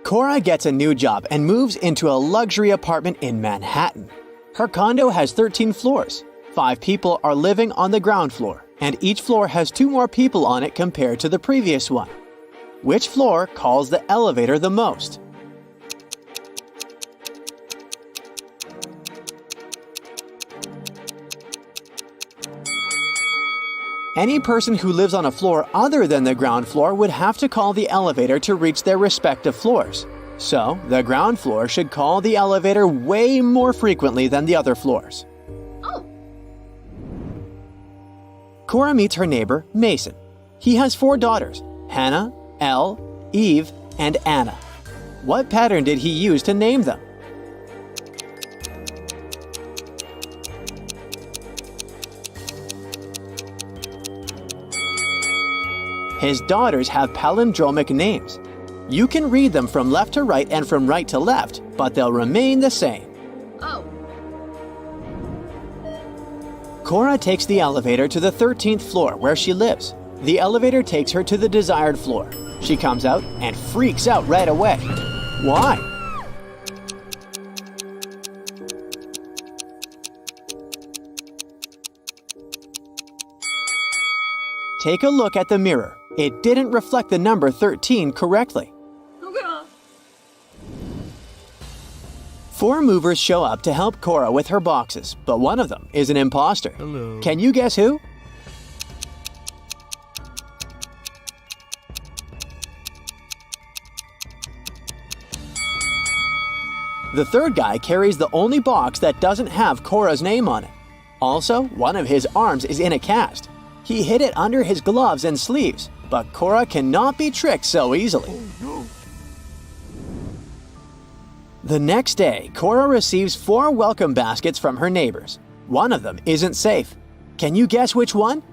Cora gets a new job and moves into a luxury apartment in Manhattan. Her condo has 13 floors. 5 people are living on the ground floor, and each floor has 2 more people on it compared to the previous one. Which floor calls the elevator the most? Any person who lives on a floor other than the ground floor would have to call the elevator to reach their respective floors. So, the ground floor should call the elevator way more frequently than the other floors. Oh. Cora meets her neighbor, Mason. He has 4 daughters, Hannah, Elle, Eve, and Anna. What pattern did he use to name them? His daughters have palindromic names. You can read them from left to right and from right to left, but they'll remain the same. Oh. Cora takes the elevator to the 13th floor where she lives. The elevator takes her to the desired floor. She comes out and freaks out right away. Why? Take a look at the mirror. It didn't reflect the number 13 correctly. Okay. 4 movers show up to help Cora with her boxes, but one of them is an imposter. Hello. Can you guess who? The third guy carries the only box that doesn't have Cora's name on it. Also, one of his arms is in a cast. He hid it under his gloves and sleeves, but Cora cannot be tricked so easily. Oh, no. The next day, Cora receives 4 welcome baskets from her neighbors. One of them isn't safe. Can you guess which one?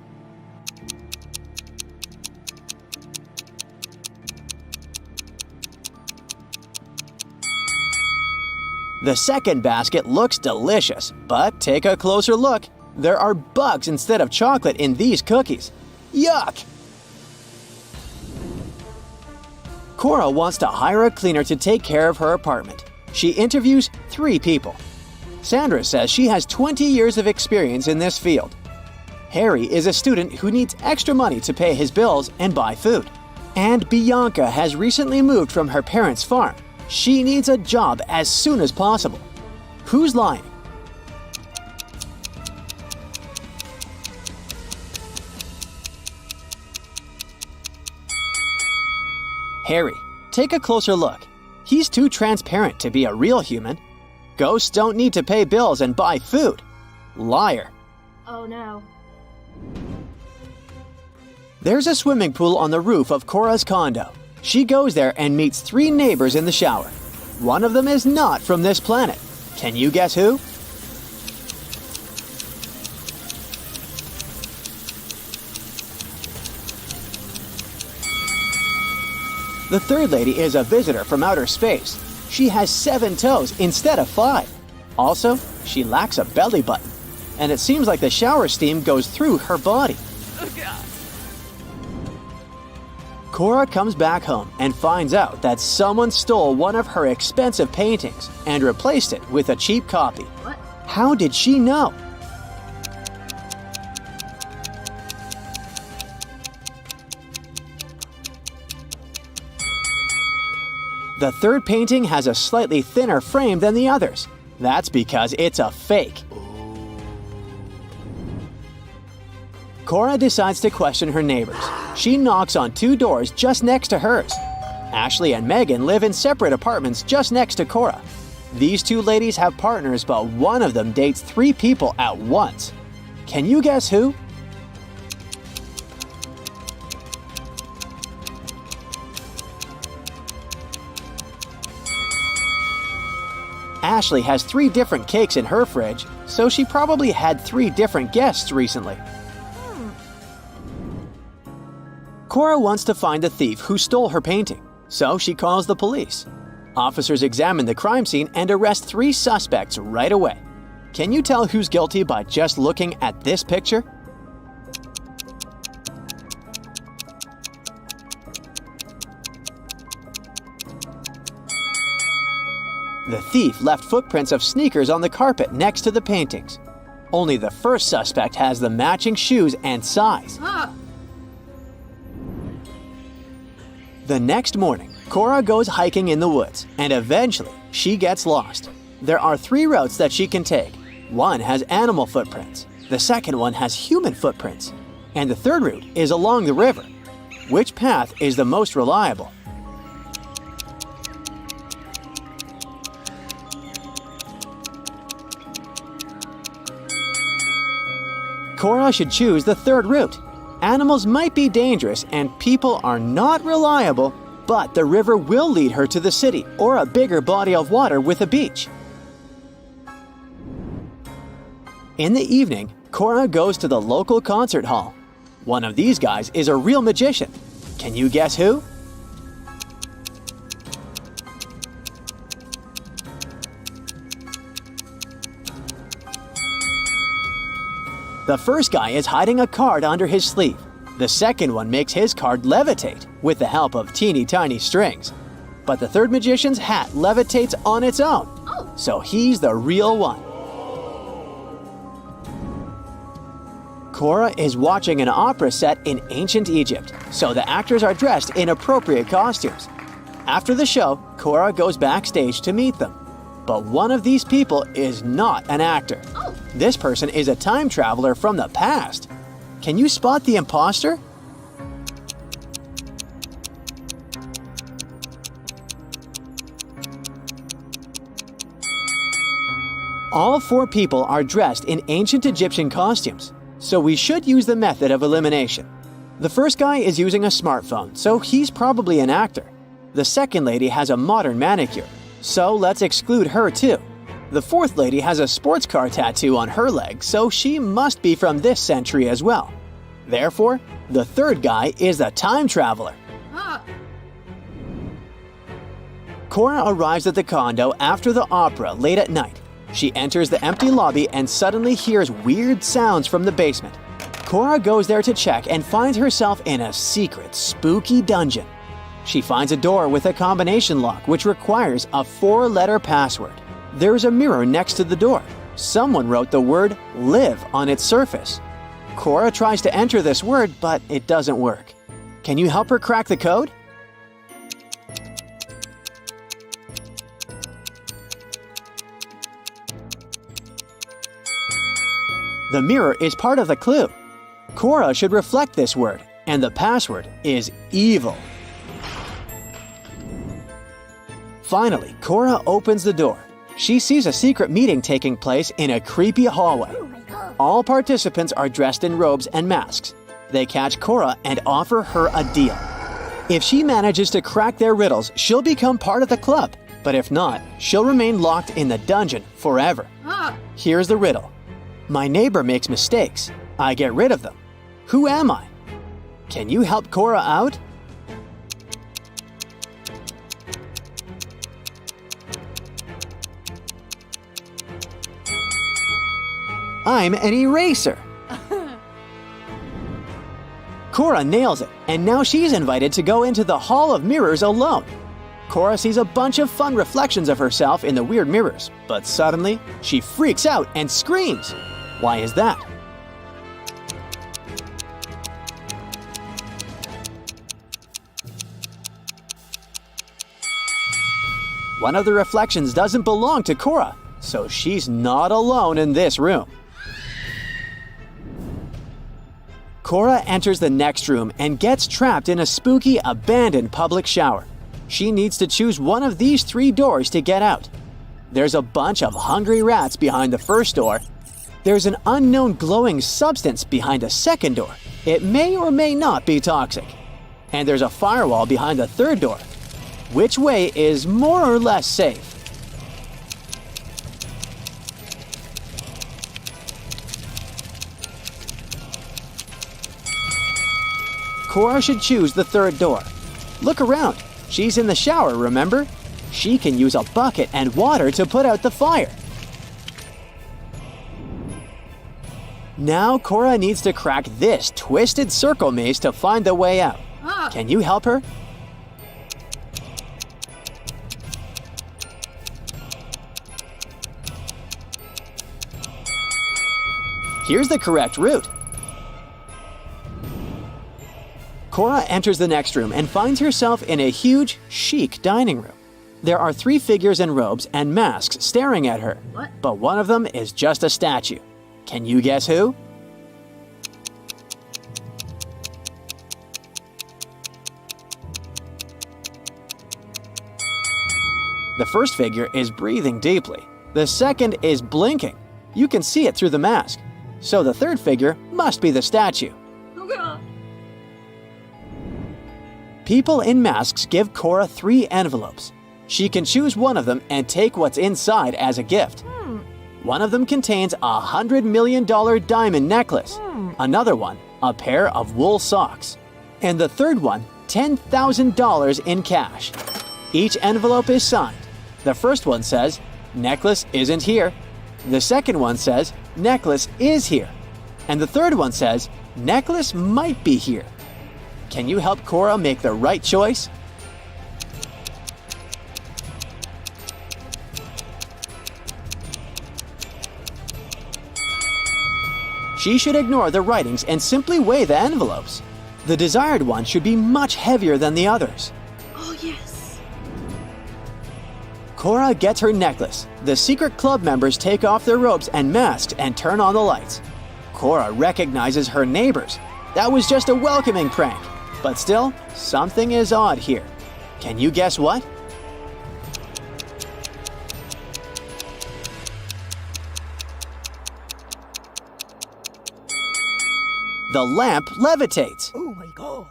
The second basket looks delicious, but take a closer look. There are bugs instead of chocolate in these cookies. Yuck! Cora wants to hire a cleaner to take care of her apartment. She interviews 3 people. Sandra says she has 20 years of experience in this field. Harry is a student who needs extra money to pay his bills and buy food. And Bianca has recently moved from her parents' farm. She needs a job as soon as possible. Who's lying? Harry. Take a closer look. He's too transparent to be a real human. Ghosts don't need to pay bills and buy food. Liar. Oh no. There's a swimming pool on the roof of Cora's condo. She goes there and meets 3 neighbors in the shower. One of them is not from this planet. Can you guess who? The third lady is a visitor from outer space. She has 7 toes instead of 5. Also, she lacks a belly button. And it seems like the shower steam goes through her body. Oh god. Cora comes back home and finds out that someone stole one of her expensive paintings and replaced it with a cheap copy. What? How did she know? The third painting has a slightly thinner frame than the others. That's because it's a fake. Cora decides to question her neighbors. She knocks on 2 doors just next to hers. Ashley and Megan live in separate apartments just next to Cora. These 2 ladies have partners, but one of them dates 3 people at once. Can you guess who? Ashley has 3 different cakes in her fridge, so she probably had 3 different guests recently. Cora wants to find the thief who stole her painting, so she calls the police. Officers examine the crime scene and arrest 3 suspects right away. Can you tell who's guilty by just looking at this picture? The thief left footprints of sneakers on the carpet next to the paintings. Only the first suspect has the matching shoes and size. The next morning, Cora goes hiking in the woods, and eventually she gets lost. There are 3 routes that she can take. One has animal footprints, the second one has human footprints, and the third route is along the river. Which path is the most reliable? Cora should choose the third route. Animals might be dangerous and people are not reliable, but the river will lead her to the city or a bigger body of water with a beach. In the evening, Cora goes to the local concert hall. One of these guys is a real magician. Can you guess who? The first guy is hiding a card under his sleeve. The second one makes his card levitate with the help of teeny tiny strings. But the third magician's hat levitates on its own. So he's the real one. Cora is watching an opera set in ancient Egypt, so the actors are dressed in appropriate costumes. After the show, Cora goes backstage to meet them. But one of these people is not an actor. This person is a time traveler from the past. Can you spot the imposter? All 4 people are dressed in ancient Egyptian costumes, so we should use the method of elimination. The first guy is using a smartphone, so he's probably an actor. The second lady has a modern manicure, so let's exclude her too. The fourth lady has a sports car tattoo on her leg, so she must be from this century as well. Therefore, the third guy is a time traveler. Cora arrives at the condo after the opera late at night. She enters the empty lobby and suddenly hears weird sounds from the basement. Cora goes there to check and finds herself in a secret, spooky dungeon. She finds a door with a combination lock which requires a 4-letter password. There's a mirror next to the door. Someone wrote the word "live" on its surface. Cora tries to enter this word, but it doesn't work. Can you help her crack the code? The mirror is part of the clue. Cora should reflect this word, and the password is evil. Finally, Cora opens the door. She sees a secret meeting taking place in a creepy hallway. All participants are dressed in robes and masks. They catch Cora and offer her a deal. If she manages to crack their riddles, she'll become part of the club. But if not, she'll remain locked in the dungeon forever. Here's the riddle. My neighbor makes mistakes. I get rid of them. Who am I? Can you help Cora out? I'm an eraser. Cora nails it, and now she's invited to go into the Hall of Mirrors alone. Cora sees a bunch of fun reflections of herself in the weird mirrors, but suddenly she freaks out and screams. Why is that? One of the reflections doesn't belong to Cora, so she's not alone in this room. Cora enters the next room and gets trapped in a spooky, abandoned public shower. She needs to choose one of these 3 doors to get out. There's a bunch of hungry rats behind the first door. There's an unknown glowing substance behind a second door. It may or may not be toxic. And there's a firewall behind the third door. Which way is more or less safe? Cora should choose the third door. Look around. She's in the shower, remember? She can use a bucket and water to put out the fire. Now Cora needs to crack this twisted circle maze to find the way out. Can you help her? Here's the correct route. Cora enters the next room and finds herself in a huge, chic dining room. There are 3 figures in robes and masks staring at her. What? But one of them is just a statue. Can you guess who? The first figure is breathing deeply. The second is blinking. You can see it through the mask. So the third figure must be the statue. Oh god. People in masks give Cora 3 envelopes. She can choose one of them and take what's inside as a gift. One of them contains a $100 million diamond necklace. Another one, a pair of wool socks. And the third one, $10,000 in cash. Each envelope is signed. The first one says, "Necklace isn't here." The second one says, "Necklace is here." And the third one says, "Necklace might be here." Can you help Cora make the right choice? She should ignore the writings and simply weigh the envelopes. The desired one should be much heavier than the others. Oh yes. Cora gets her necklace. The secret club members take off their robes and masks and turn on the lights. Cora recognizes her neighbors. That was just a welcoming prank. But still, something is odd here. Can you guess what? The lamp levitates. Oh my god.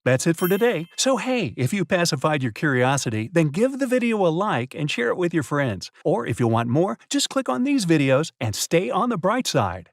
That's it for today. So hey, if you pacified your curiosity, then give the video a like and share it with your friends. Or if you want more, just click on these videos and stay on the bright side.